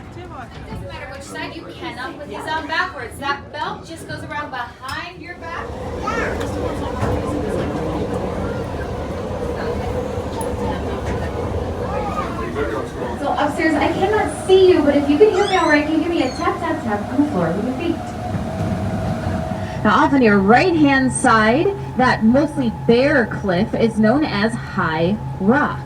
Doesn't matter which side, you cannot put these on backwards. That belt just goes around behind your back. So upstairs, I cannot see you, but if you can hear me all right, can you give me a tap, tap, tap on the floor with your feet? Now off on your right-hand side, that mostly bare cliff is known as High Rock.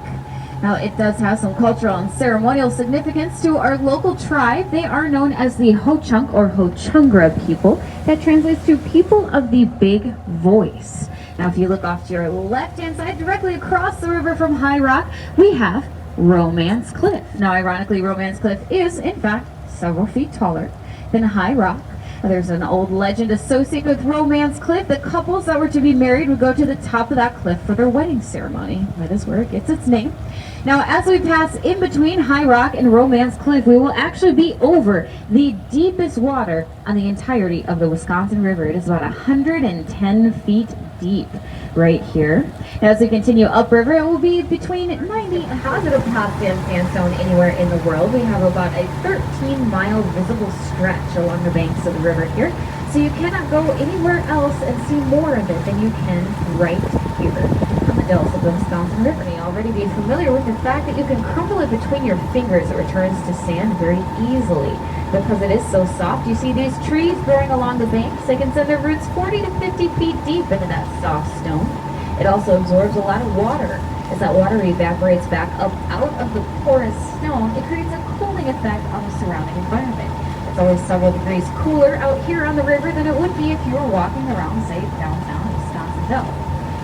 Now it does have some cultural and ceremonial significance to our local tribe. They are known as the Ho-Chunk or Ho-Chungra people. That translates to people of the big voice. Now if you look off to your left-hand side, directly across the river from High Rock, we have Romance Cliff. Now ironically, Romance Cliff is in fact several feet taller than High Rock. There's an old legend associated with Romance Cliff. The couples that were to be married would go to the top of that cliff for their wedding ceremony. That is where it gets its name. Now, as we pass in between High Rock and Romance Cliff, we will actually be over the deepest water on the entirety of the Wisconsin River. It is about 110 feet deep right here. As we continue upriver, it will be between 90 positive Potsdam sandstone anywhere in the world. We have about a 13-mile visible stretch along the banks of the river here. So you cannot go anywhere else and see more of it than you can right here on the dells of the Wisconsin River. You already be familiar with the fact that you can crumple it between your fingers. It returns to sand very easily because it is so soft. You see these trees growing along the banks. They can send their roots 40 to 50 feet deep into that soft stone. It also absorbs a lot of water. As that water evaporates back up out of the porous stone, it creates a cooling effect on the surrounding environment. It's always several degrees cooler out here on the river than it would be if you were walking around, say, downtown Wisconsin Dells.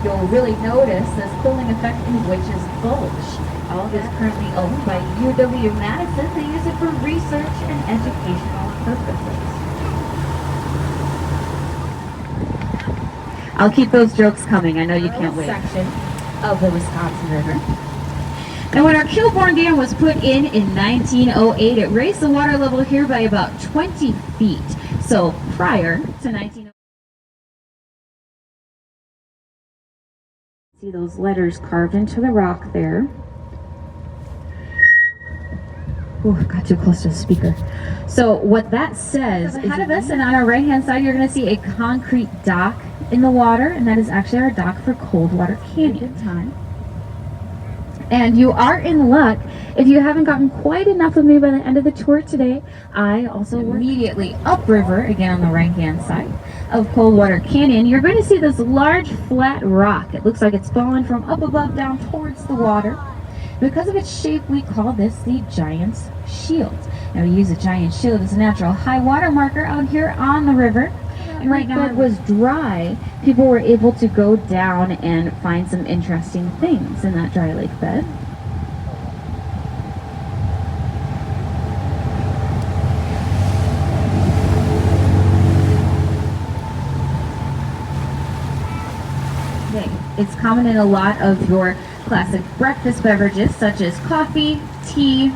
You'll really notice this cooling effect in Witch's Gulch. All of this currently owned by UW-Madison. They use it for research and educational purposes. I'll keep those jokes coming. I know you can't wait. Section of the Wisconsin River. Now, when our Kilbourne Dam was put in 1908, it raised the water level here by about 20 feet. So prior to 1908, see those letters carved into the rock there. Oh, I got too close to the speaker. So what that says is ahead of us and on our right-hand side, you're going to see a concrete dock in the water, and that is actually our dock for Coldwater Canyon. Time. And you are in luck if you haven't gotten quite enough of me by the end of the tour today. I also immediately upriver, again on the right-hand side of Coldwater Canyon. You're going to see this large flat rock. It looks like it's fallen from up above down towards the water. Because of its shape, we call this the Giant's Shield. Now, we use a giant shield as a natural high water marker out here on the river. And right now it was dry. People were able to go down and find some interesting things in that dry lake bed. Okay. It's common in a lot of your classic breakfast beverages such as coffee, tea,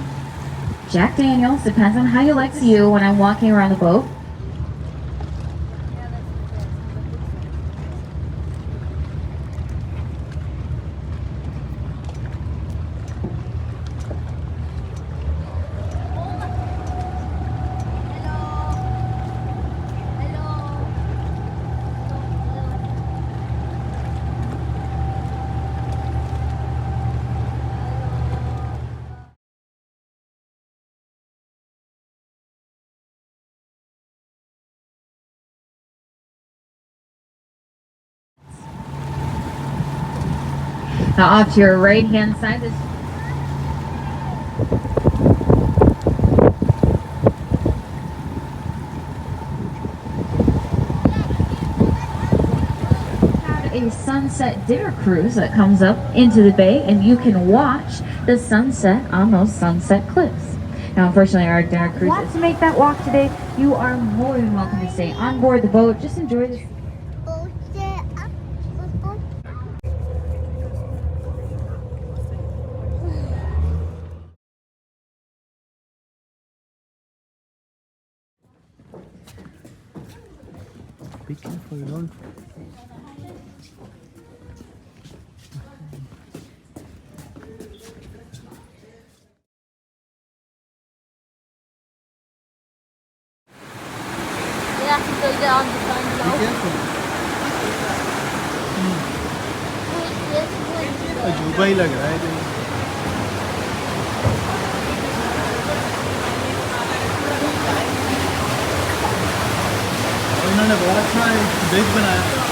Jack Daniels, depends on how you like to you when I'm walking around the boat. Now off to your right hand side, this a sunset dinner cruise that comes up into the bay, and you can watch the sunset on those sunset cliffs. Now, unfortunately, our dinner cruise want to make that walk today. You are more than welcome to stay on board the boat. Just enjoy this. Be careful, you know. dog is going to Be go. careful. अजूबा ही लग रहा है कहीं इन्होंने बहुत अच्छा bridge बनाया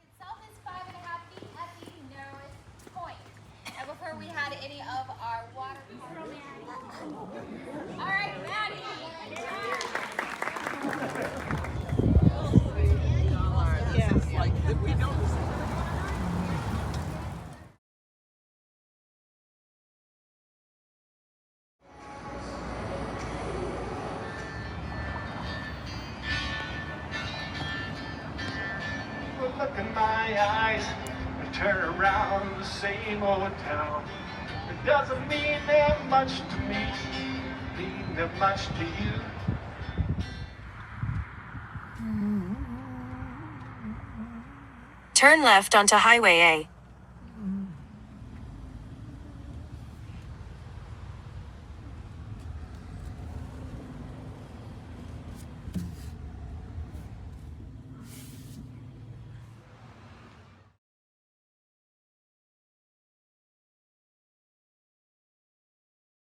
Itself is 5.5 feet at the narrowest point. And before we had any of our water. All right, Maddie. Look in my eyes and turn around the same old town. It doesn't mean that much to me, mean that much to you. Turn left onto Highway A.